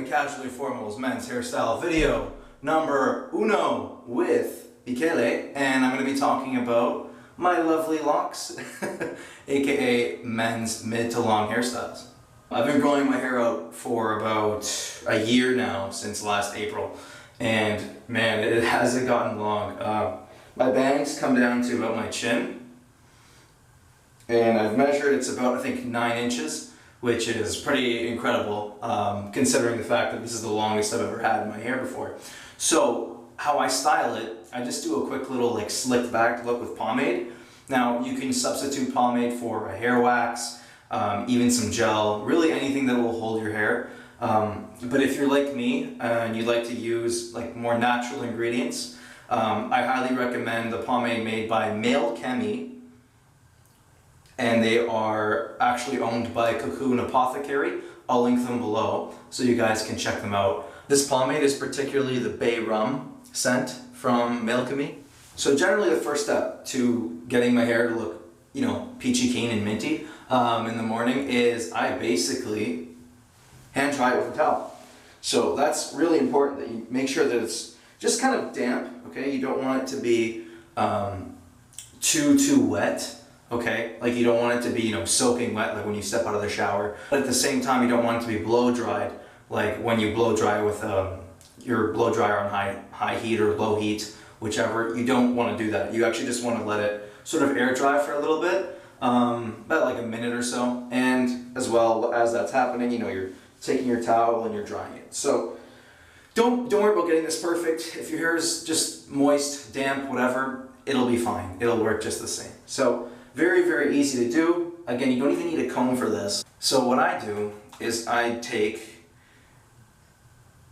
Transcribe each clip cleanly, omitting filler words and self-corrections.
to Casually Formal's men's hairstyle video number uno with Michele, and I'm going to be talking about my lovely locks, aka men's mid to long hairstyles. I've been growing my hair out for about a year now, since last April, and man, it hasn't gotten long. My bangs come down to about my chin, and I've measured, it's about, I think, 9 inches, which is pretty incredible, considering the fact that this is the longest I've ever had in my hair before. So how I style it, I just do a quick little like slicked back look with pomade. Now you can substitute pomade for a hair wax, even some gel, really anything that will hold your hair. But if you're like me and you'd like to use like more natural ingredients, I highly recommend the pomade made by Male Chemi, and they are actually owned by Cocoon Apothecary. I'll link them below so you guys can check them out. This pomade is particularly the Bay Rum scent from Male Chemi. So generally the first step to getting my hair to look, you know, peachy keen and minty in the morning is I basically hand dry it with a towel. So that's really important that you make sure that it's just kind of damp, okay? You don't want it to be too wet, okay? Like you don't want it to be, you know, soaking wet like when you step out of the shower. But at the same time, you don't want it to be blow dried like when you blow dry with your blow dryer on high heat or low heat, whichever. You don't want to do that. You actually just want to let it sort of air dry for a little bit, about like a minute or so. And as well as that's happening, you know, you're taking your towel and you're drying it. So don't worry about getting this perfect. If your hair is just moist, damp, whatever, it'll be fine. It'll work just the same. So very, very easy to do. Again, you don't even need a comb for this. So what I do is I take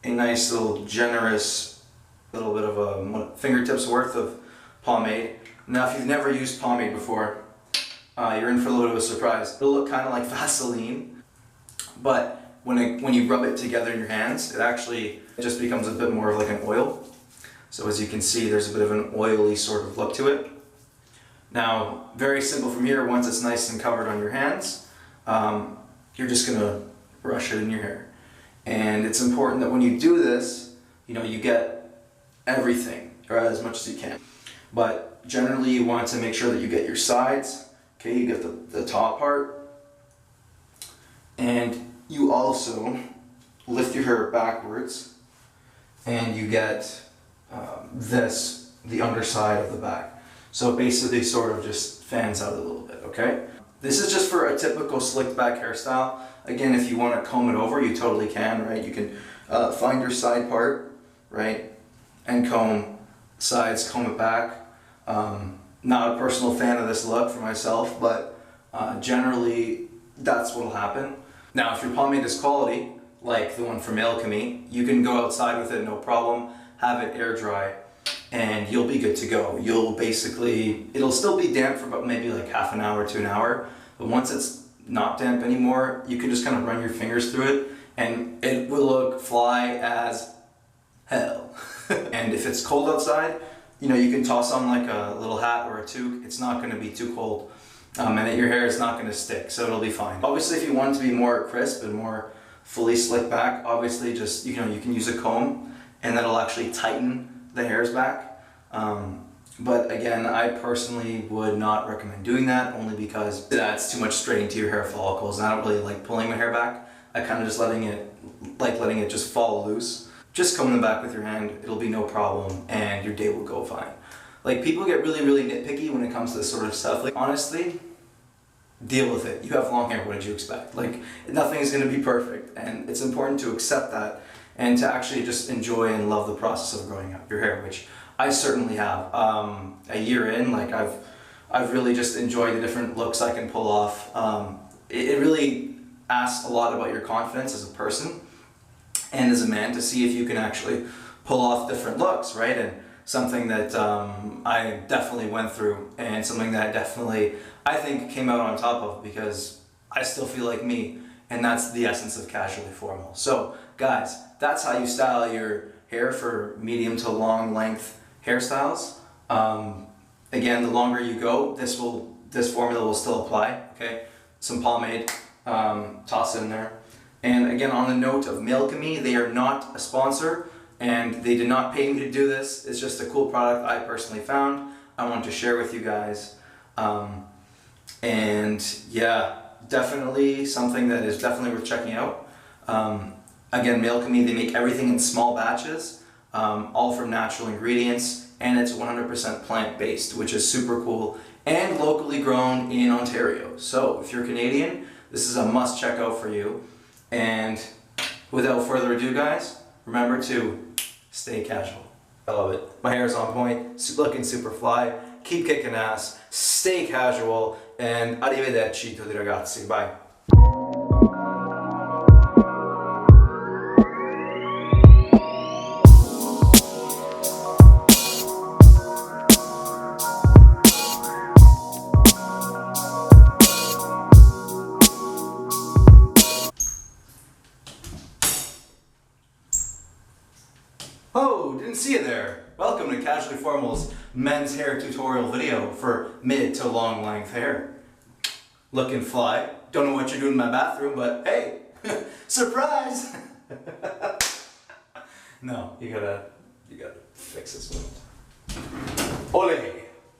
a nice little generous little bit of a fingertips worth of pomade. Now if you've never used pomade before, you're in for a little bit of a surprise. It'll look kind of like Vaseline, but when you rub it together in your hands, it just becomes a bit more of like an oil. So as you can see, there's a bit of an oily sort of look to it. Now, very simple from here. Once it's nice and covered on your hands, you're just gonna brush it in your hair. And it's important that when you do this, you know, you get everything, or as much as you can. But generally you want to make sure that you get your sides, okay, you get the top part, and you also lift your hair backwards, and you get the underside of the back. So it basically sort of just fans out a little bit, okay? This is just for a typical slicked back hairstyle. Again, if you want to comb it over, you totally can, right? You can find your side part, right? And comb sides, comb it back. Not a personal fan of this look for myself, but generally that's what'll happen. Now, if your pomade is quality, like the one from Male Chemi, you can go outside with it, no problem, have it air dry, and you'll be good to go. It'll still be damp for about maybe like half an hour to an hour, but once it's not damp anymore, you can just kind of run your fingers through it, and it will look fly as hell. And if it's cold outside, you know, you can toss on like a little hat or a toque. It's not going to be too cold, and your hair is not going to stick, so it'll be fine. Obviously, if you want it to be more crisp and more fully slicked back, obviously just, you know, you can use a comb, and that'll actually tighten the hairs back. But again, I personally would not recommend doing that, only because it adds too much strain to your hair follicles, and I don't really like pulling my hair back. I kind of just letting it just fall loose. Just comb them back with your hand, it'll be no problem, and your day will go fine. Like, people get really, really nitpicky when it comes to this sort of stuff. Like, honestly, deal with it. You have long hair, what did you expect? Like, nothing is going to be perfect, and it's important to accept that and to actually just enjoy and love the process of growing out your hair, which I certainly have. A year in, like, I've really just enjoyed the different looks I can pull off. It really asks a lot about your confidence as a person and as a man to see if you can actually pull off different looks, right? And something that I definitely went through, and something that I think came out on top of, because I still feel like me, and that's the essence of Casually Formal. So guys, that's how you style your hair for medium to long length hairstyles. Again, the longer you go, this formula will still apply, okay? Some pomade, toss in there. And again, on the note of Milkme, they are not a sponsor and they did not pay me to do this. It's just a cool product I personally found. I wanted to share with you guys. And yeah, definitely something that is definitely worth checking out. Again, Milkme, they make everything in small batches, all from natural ingredients, and it's 100% plant-based, which is super cool, and locally grown in Ontario. So if you're Canadian, this is a must check out for you. And without further ado, guys, remember to stay casual. I love it. My hair is on point, looking super fly, keep kicking ass, stay casual, and arrivederci tutti ragazzi. Bye. Oh, didn't see you there. Welcome to Casually Formal's men's hair tutorial video for mid to long length hair. Looking fly. Don't know what you're doing in my bathroom, but hey, surprise! No, you gotta fix this one. Ole!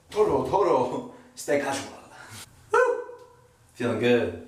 Toro, stay casual. Woo! Feeling good.